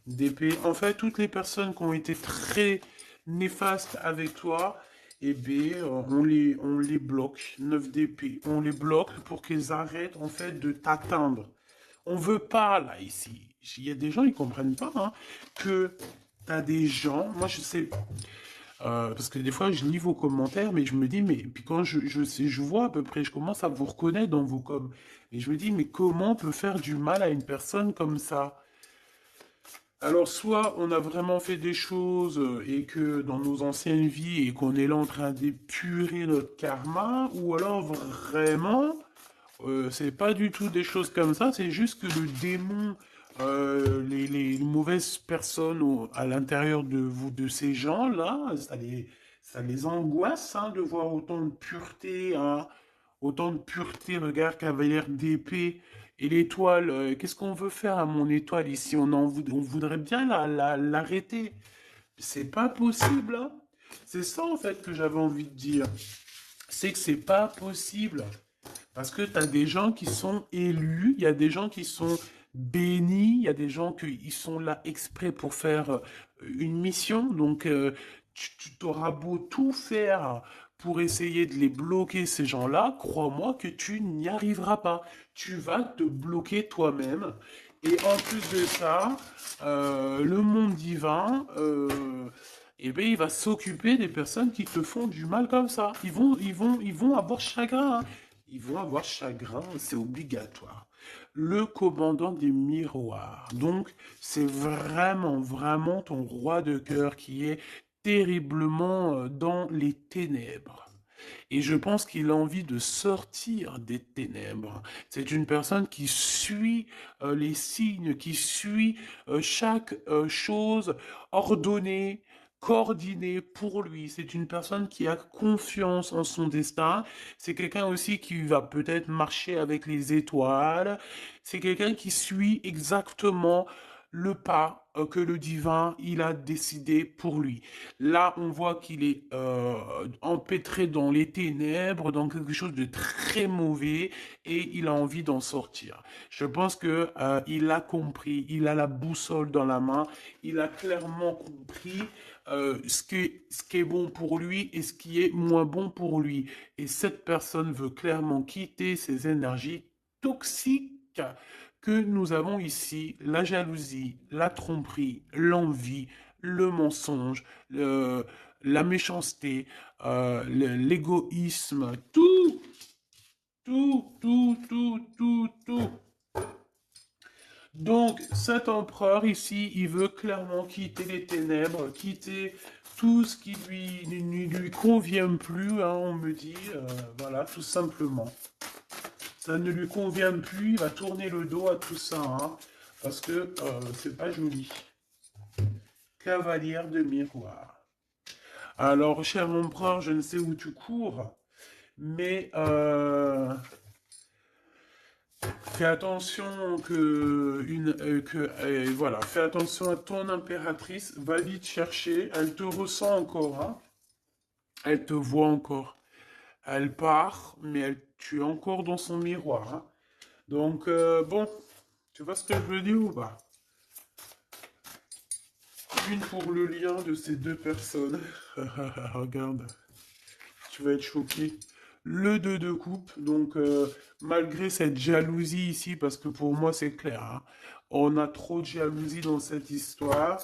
d'épée, en fait, toutes les personnes qui ont été très néfastes avec toi, eh bien, on les bloque, 9 d'épée. On les bloque pour qu'ils arrêtent, en fait, de t'atteindre. On veut pas, là, ici. Il y a des gens, ils comprennent pas, hein, que tu as des gens, moi, je sais, parce que des fois, je lis vos commentaires, mais je me dis, mais puis quand je vois à peu près, je commence à vous reconnaître dans vos coms. Et je me dis, mais comment on peut faire du mal à une personne comme ça? Alors, soit on a vraiment fait des choses et que dans nos anciennes vies et qu'on est là en train d'épurer notre karma, ou alors vraiment, c'est pas du tout des choses comme ça, c'est juste que le démon, les mauvaises personnes à l'intérieur de vous, de ces gens-là, ça les angoisse, hein, de voir autant de pureté, hein, autant de pureté, regarde, cavalière d'épée. Et l'étoile, qu'est-ce qu'on veut faire à mon étoile ici? On voudrait bien l'arrêter. C'est pas possible, hein. C'est ça en fait que j'avais envie de dire. C'est que c'est pas possible. Parce que tu as des gens qui sont élus, il y a des gens qui sont bénis, il y a des gens qui sont là exprès pour faire une mission. Donc, tu t'auras beau tout faire pour essayer de les bloquer, ces gens-là, crois-moi que tu n'y arriveras pas. Tu vas te bloquer toi-même. Et en plus de ça, le monde divin, eh ben, il va s'occuper des personnes qui te font du mal comme ça. Ils vont avoir chagrin, hein. Ils vont avoir chagrin, c'est obligatoire. Le commandant des miroirs. Donc, c'est vraiment, vraiment ton roi de cœur qui est terriblement dans les ténèbres. Et je pense qu'il a envie de sortir des ténèbres. C'est une personne qui suit les signes, qui suit chaque chose ordonnée, coordonnée pour lui. C'est une personne qui a confiance en son destin. C'est quelqu'un aussi qui va peut-être marcher avec les étoiles. C'est quelqu'un qui suit exactement le pas que le divin il a décidé pour lui. Là, on voit qu'il est empêtré dans les ténèbres, dans quelque chose de très mauvais, et il a envie d'en sortir. Je pense que il a compris, il a la boussole dans la main, il a clairement compris ce qui est bon pour lui et ce qui est moins bon pour lui. Et cette personne veut clairement quitter ces énergies toxiques que nous avons ici, la jalousie, la tromperie, l'envie, le mensonge, la méchanceté, l'égoïsme, tout, tout. Donc, cet empereur ici, il veut clairement quitter les ténèbres, quitter tout ce qui ne lui convient plus, hein, on me dit, voilà, tout simplement. Ça ne lui convient plus, il va tourner le dos à tout ça, hein, parce que c'est pas joli. Cavalière de miroir. Alors, cher empereur, je ne sais où tu cours, mais fais attention voilà, fais attention à ton impératrice, va vite chercher, elle te ressent encore, hein, elle te voit encore, elle part, mais tu es encore dans son miroir, hein. Donc bon, tu vois ce que je veux dire ou pas? Une pour le lien de ces deux personnes. Regarde, tu vas être choqué. Le 2 de coupe, donc malgré cette jalousie ici, parce que pour moi c'est clair, hein, on a trop de jalousie dans cette histoire.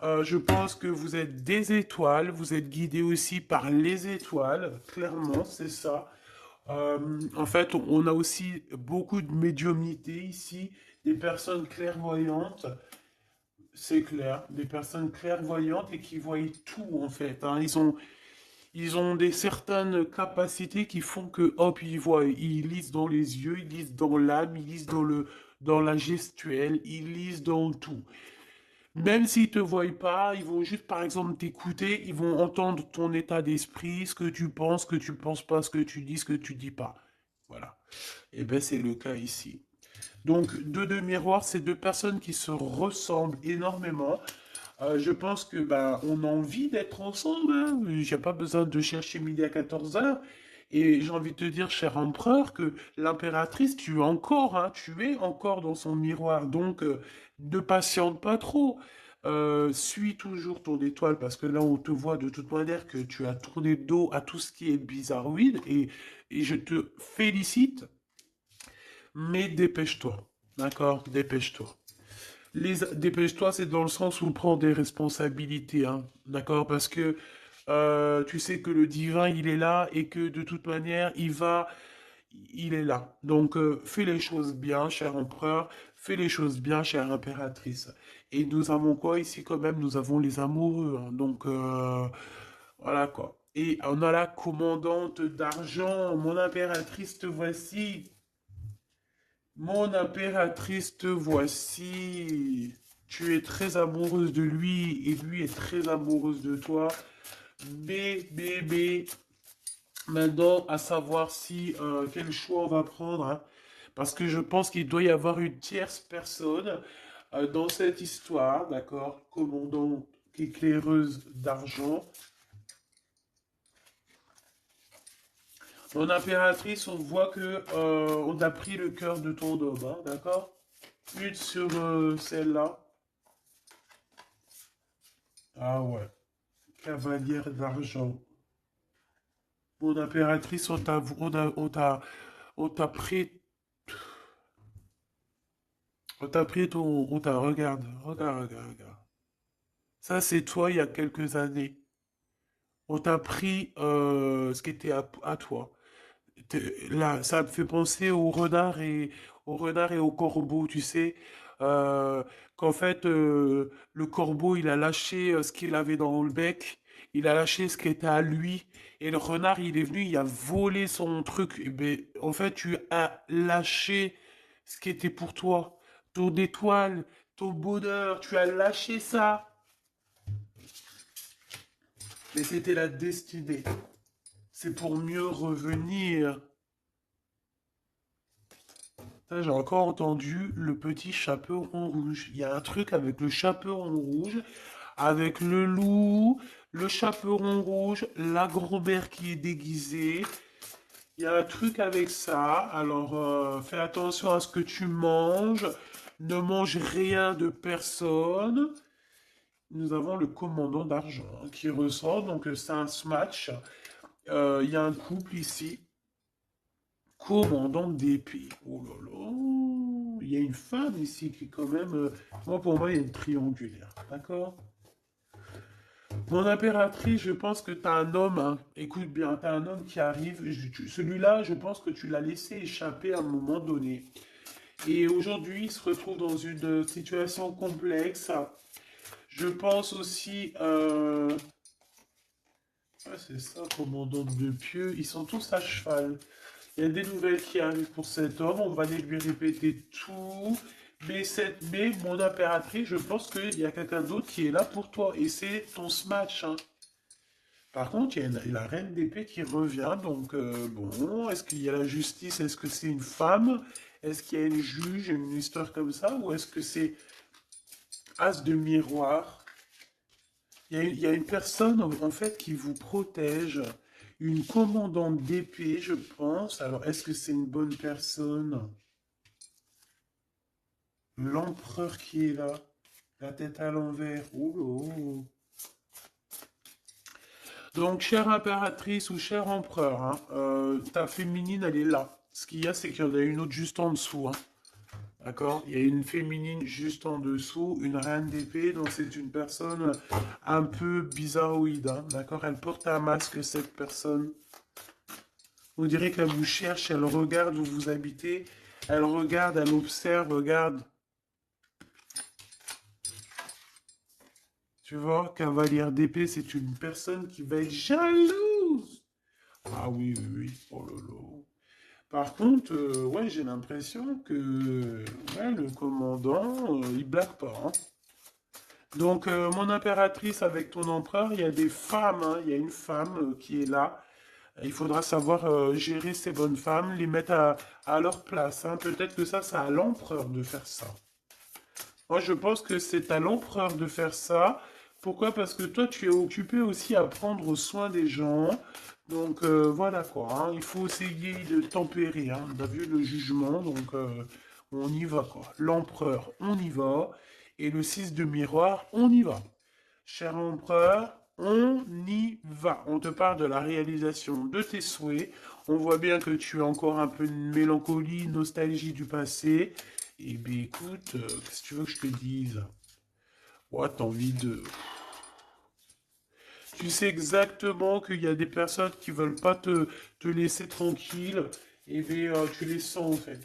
Je pense que vous êtes des étoiles, vous êtes guidés aussi par les étoiles, clairement, c'est ça. En fait, on a aussi beaucoup de médiumnité ici, des personnes clairvoyantes, c'est clair, des personnes clairvoyantes et qui voient tout en fait, hein. Ils ont des certaines capacités qui font que, hop, ils voient, ils lisent dans les yeux, ils lisent dans l'âme, ils lisent dans la gestuelle, ils lisent dans tout. Même s'ils te voient pas, ils vont juste, par exemple, t'écouter, ils vont entendre ton état d'esprit, ce que tu penses pas, ce que tu dis pas. Voilà. Et ben, c'est le cas ici. Donc, deux miroirs, c'est deux personnes qui se ressemblent énormément. Je pense que ben, on a envie d'être ensemble, hein. J'ai pas besoin de chercher midi à 14 heures. Et j'ai envie de te dire, cher empereur, que l'impératrice, tu es encore, hein, tu es encore dans son miroir. Donc, ne patiente pas trop. Suis toujours ton étoile parce que là, on te voit de toute manière que tu as tourné le dos à tout ce qui est bizarroïde. Et je te félicite, mais dépêche-toi. D'accord? Dépêche-toi. Dépêche-toi, c'est dans le sens où prends des responsabilités, hein, d'accord? Parce que tu sais que le divin, il est là et que de toute manière, il est là. Donc, fais les choses bien, cher empereur, fais les choses bien, chère impératrice. Et nous avons quoi ici quand même? Nous avons les amoureux, hein. Donc, voilà quoi. Et on a la commandante d'argent, mon impératrice, te voici. Mon impératrice, te voici. Tu es très amoureuse de lui et lui est très amoureuse de toi. Bébé. Maintenant, à savoir si quel choix on va prendre, hein. Parce que je pense qu'il doit y avoir une tierce personne dans cette histoire, d'accord? Commandant éclaireuse d'argent. Mon impératrice, on voit que on a pris le cœur de ton homme, hein, d'accord? Une sur celle-là. Ah ouais. Cavalière d'argent. Mon impératrice, on t'a pris, regarde. Ça, c'est toi il y a quelques années. On t'a pris ce qui était à toi. Là, ça me fait penser au renard et au corbeau, tu sais, euh, qu'en fait, le corbeau, il a lâché ce qu'il avait dans le bec, il a lâché ce qui était à lui, et le renard, il est venu, il a volé son truc. Et ben, en fait, tu as lâché ce qui était pour toi, ton étoile, ton bonheur, tu as lâché ça, mais c'était la destinée. C'est pour mieux revenir. Ça, j'ai encore entendu le petit chaperon rouge. Il y a un truc avec le chaperon rouge, avec le loup, le chaperon rouge, la grand-mère qui est déguisée. Il y a un truc avec ça. Alors, fais attention à ce que tu manges. Ne mange rien de personne. Nous avons le commandant d'argent qui ressort. Donc, c'est un smash. Il y a un couple ici. Commandant d'épée. Oh là là. Il y a une femme ici qui est quand même... moi, pour moi, il y a une triangulaire. D'accord. Mon impératrice, je pense que tu as un homme. Hein. Écoute bien, tu as un homme qui arrive. Celui-là, je pense que tu l'as laissé échapper à un moment donné. Et aujourd'hui, il se retrouve dans une situation complexe. Je pense aussi... ouais, c'est ça, commandant de pieux. Ils sont tous à cheval. Il y a des nouvelles qui arrivent pour cet homme, on va aller lui répéter tout. Mais mon impératrice, je pense qu'il y a quelqu'un d'autre qui est là pour toi. Et c'est ton smash. Hein. Par contre, il y a la reine d'épée qui revient. Donc, bon, est-ce qu'il y a la justice? Est-ce que c'est une femme? Est-ce qu'il y a une juge, une histoire comme ça? Ou est-ce que c'est as de miroir? Il y a une personne, en fait, qui vous protège. Une commandante d'épée, je pense. Alors, est-ce que c'est une bonne personne? L'empereur qui est là, la tête à l'envers. Oh là. Donc, chère impératrice ou cher empereur, hein, ta féminine, elle est là. Ce qu'il y a, c'est qu'il y en a une autre juste en dessous. Hein. D'accord? Il y a une féminine juste en dessous, une reine d'épée, donc c'est une personne un peu bizarroïde. Hein, d'accord? Elle porte un masque, cette personne. On dirait qu'elle vous cherche, elle regarde où vous habitez, elle regarde, elle observe, regarde. Tu vois, cavalière d'épée, c'est une personne qui va être jalouse. Ah oui, oui, oui. Oh là là. Par contre, ouais, j'ai l'impression que ouais, le commandant, il blague pas. Hein. Donc, mon impératrice avec ton empereur, il y a des femmes. Hein. Il y a une femme qui est là. Il faudra savoir gérer ces bonnes femmes, les mettre à leur place. Hein. Peut-être que ça, c'est à l'empereur de faire ça. Moi, je pense que c'est à l'empereur de faire ça. Pourquoi? Parce que toi, tu es occupé aussi à prendre soin des gens. Donc, voilà quoi. Hein. Il faut essayer de tempérer. Hein. On a vu le jugement, donc on y va quoi. L'empereur, on y va. Et le 6 de miroir, on y va. Cher empereur, on y va. On te parle de la réalisation de tes souhaits. On voit bien que tu as encore un peu de mélancolie, nostalgie du passé. Eh bien, écoute, qu'est-ce que tu veux que je te dise? Ouais, t'as envie de... Tu sais exactement qu'il y a des personnes qui veulent pas te laisser tranquille. Et bien, tu les sens, en fait.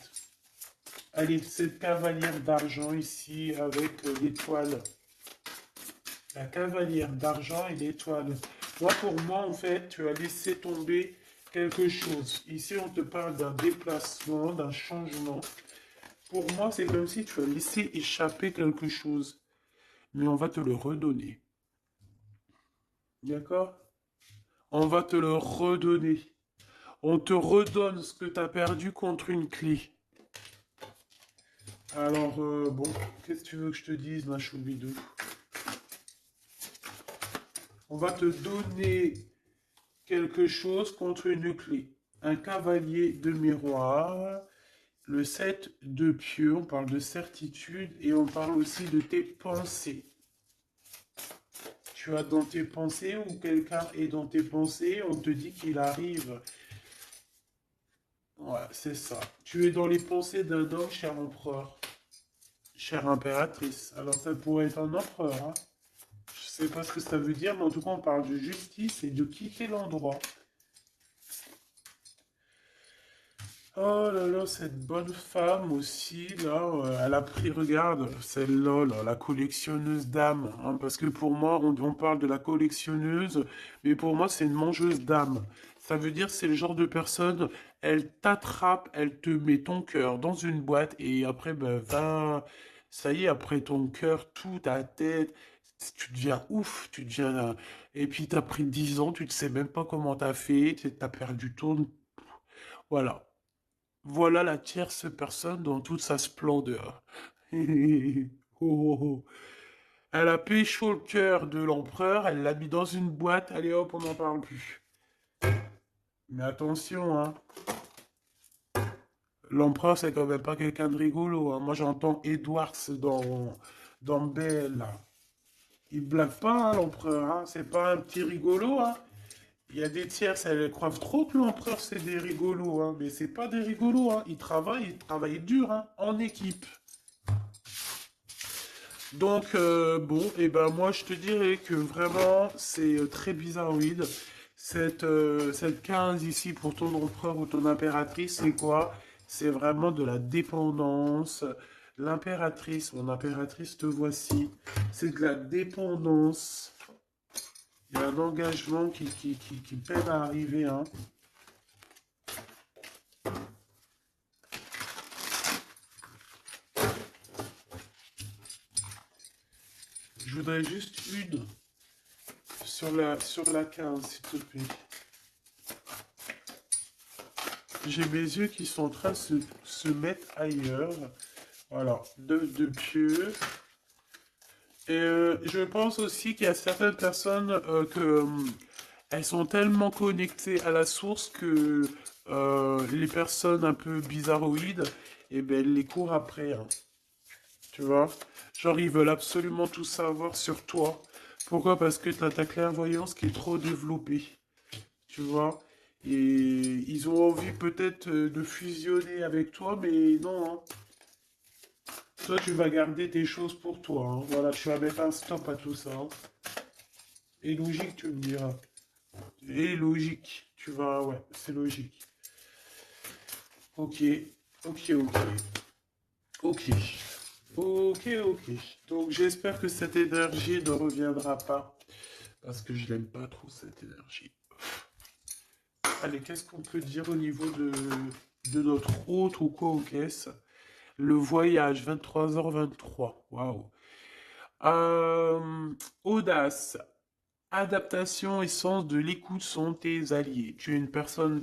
Allez, cette cavalière d'argent ici, avec l'étoile. La cavalière d'argent et l'étoile. Moi, pour moi, en fait, tu as laissé tomber quelque chose. Ici, on te parle d'un déplacement, d'un changement. Pour moi, c'est comme si tu as laissé échapper quelque chose. Mais on va te le redonner. D'accord? On va te le redonner. On te redonne ce que tu as perdu contre une clé. Alors, bon, qu'est-ce que tu veux que je te dise, ma choubidou? On va te donner quelque chose contre une clé. Un cavalier de miroir, le 7 de pieux, on parle de certitude et on parle aussi de tes pensées. Tu as dans tes pensées ou quelqu'un est dans tes pensées, on te dit qu'il arrive. Ouais, c'est ça. Tu es dans les pensées d'un homme, cher empereur, chère impératrice. Alors ça pourrait être un empereur, hein. Je sais pas ce que ça veut dire, mais en tout cas on parle de justice et de quitter l'endroit. Oh là là, cette bonne femme aussi, là, elle a pris, regarde, celle-là, là, la collectionneuse d'âmes, hein, parce que pour moi, on parle de la collectionneuse, mais pour moi, c'est une mangeuse d'âmes. Ça veut dire, c'est le genre de personne, elle t'attrape, elle te met ton cœur dans une boîte, et après, ben, va, ça y est, après ton cœur, tout, ta tête, tu deviens ouf, tu deviens, et puis t'as pris 10 ans, tu ne sais même pas comment t'as fait, t'as perdu ton, voilà. Voilà la tierce personne dans toute sa splendeur. Oh, oh, oh. Elle a pécho le cœur de l'empereur, elle l'a mis dans une boîte, allez hop, on n'en parle plus. Mais attention, hein, l'empereur c'est quand même pas quelqu'un de rigolo, hein. Moi j'entends Edwards dans Belle, là. Il blague pas, hein, l'empereur, hein. C'est pas un petit rigolo, hein. Il y a des tierces, elles croient trop que l'empereur c'est des rigolos, hein. Mais c'est pas des rigolos, hein. Ils travaillent dur, hein, en équipe. Donc, bon, et ben moi je te dirais que vraiment c'est très bizarroïde. Cette 15 ici pour ton empereur ou ton impératrice, c'est quoi? C'est vraiment de la dépendance. L'impératrice, mon impératrice, te voici. C'est de la dépendance. Il y a un engagement qui peine à arriver, hein. Je voudrais juste une sur la 15, s'il te plaît. J'ai mes yeux qui sont en train de se mettre ailleurs. Voilà, de pieux. Et je pense aussi qu'il y a certaines personnes elles sont tellement connectées à la source que les personnes un peu bizarroïdes, eh ben, elles les courent après, hein. Tu vois? Genre, ils veulent absolument tout savoir sur toi. Pourquoi? Parce que tu as ta clairvoyance qui est trop développée. Tu vois? Et ils ont envie peut-être de fusionner avec toi, mais non, hein. Toi, tu vas garder tes choses pour toi, hein. Voilà, tu vas mettre un stop à tout ça, hein. Et logique, tu me diras. Et logique, tu vas, ouais, c'est logique. Ok, ok, ok, ok, ok, ok. Donc j'espère que cette énergie ne reviendra pas, parce que je n'aime pas trop cette énergie. Allez, qu'est-ce qu'on peut dire au niveau de notre autre ou quoi aux caisses? Le voyage, 23h23. Waouh. Audace. Adaptation et sens de l'écoute sont tes alliés. Tu es une personne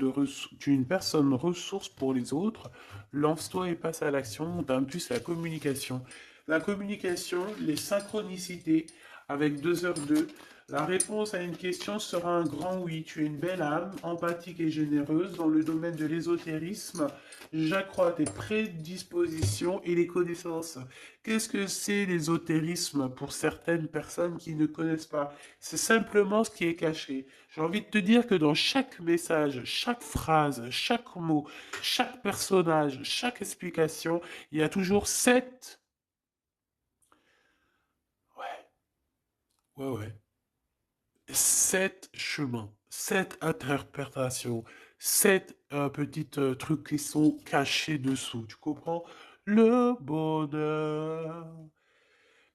tu es une personne ressource pour les autres. Lance-toi et passe à l'action. T'impulse la communication. La communication, les synchronicités avec 2h02. La réponse à une question sera un grand oui. Tu es une belle âme, empathique et généreuse. Dans le domaine de l'ésotérisme, j'accrois tes prédispositions et les connaissances. Qu'est-ce que c'est l'ésotérisme pour certaines personnes qui ne connaissent pas? C'est simplement ce qui est caché. J'ai envie de te dire que dans chaque message, chaque phrase, chaque mot, chaque personnage, chaque explication, il y a toujours ouais, ouais, 7 chemins, 7 interprétations, 7 petits trucs qui sont cachés dessous. Tu comprends? Le bonheur.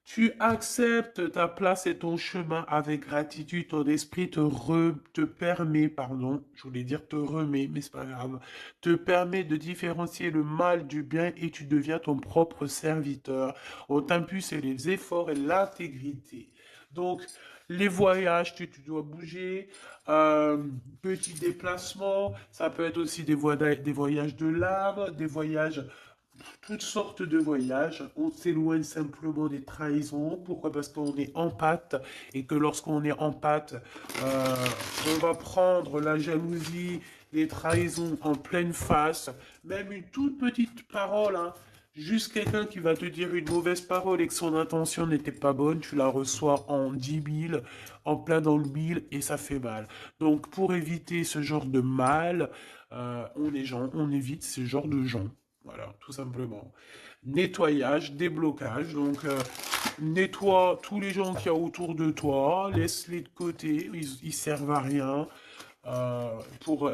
Tu acceptes ta place et ton chemin avec gratitude. Ton esprit te permet, pardon, je voulais dire te remet, mais c'est pas grave, te permet de différencier le mal du bien et tu deviens ton propre serviteur. On t'impulse les efforts et l'intégrité. Donc, les voyages, tu dois bouger, petits déplacements, ça peut être aussi des voyages de l'âme, des voyages toutes sortes de voyages. On s'éloigne simplement des trahisons. Pourquoi? Parce qu'on est en pâte et que lorsqu'on est en pâte, euh, on va prendre la jalousie, les trahisons en pleine face. Même une toute petite parole, hein. Juste quelqu'un qui va te dire une mauvaise parole et que son intention n'était pas bonne, tu la reçois en 10 000, en plein dans le mille et ça fait mal. Donc pour éviter ce genre de mal, on évite ce genre de gens. Voilà, tout simplement. Nettoyage, déblocage. Donc, nettoie tous les gens qu'il y a autour de toi, laisse-les de côté, ils servent à rien. pour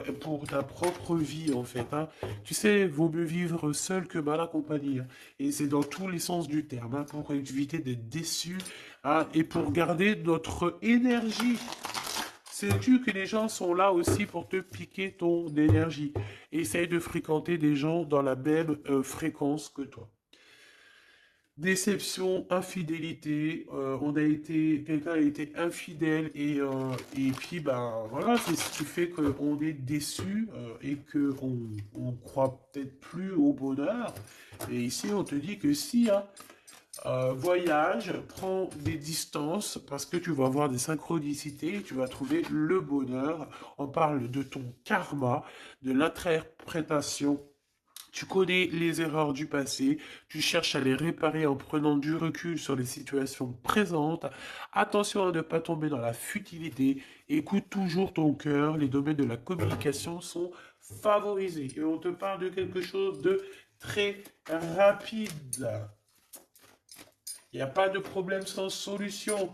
ta propre vie, en fait, hein. Tu sais, vaut mieux vivre seul que mal accompagné, hein. Et c'est dans tous les sens du terme, hein, pour éviter d'être déçu, hein, et pour garder notre énergie. Sais-tu que les gens sont là aussi pour te piquer ton énergie? Essaye de fréquenter des gens dans la même fréquence que toi. Déception, infidélité, quelqu'un a été infidèle et puis ben voilà, c'est ce qui fait qu'on est déçu et que on croit peut-être plus au bonheur. Et ici, on te dit que si, hein, voyage, prends des distances parce que tu vas avoir des synchronicités, tu vas trouver le bonheur. On parle de ton karma, de l'interprétation. Tu connais les erreurs du passé, tu cherches à les réparer en prenant du recul sur les situations présentes. Attention à ne pas tomber dans la futilité. Écoute toujours ton cœur. Les domaines de la communication sont favorisés. Et on te parle de quelque chose de très rapide. Il n'y a pas de problème sans solution.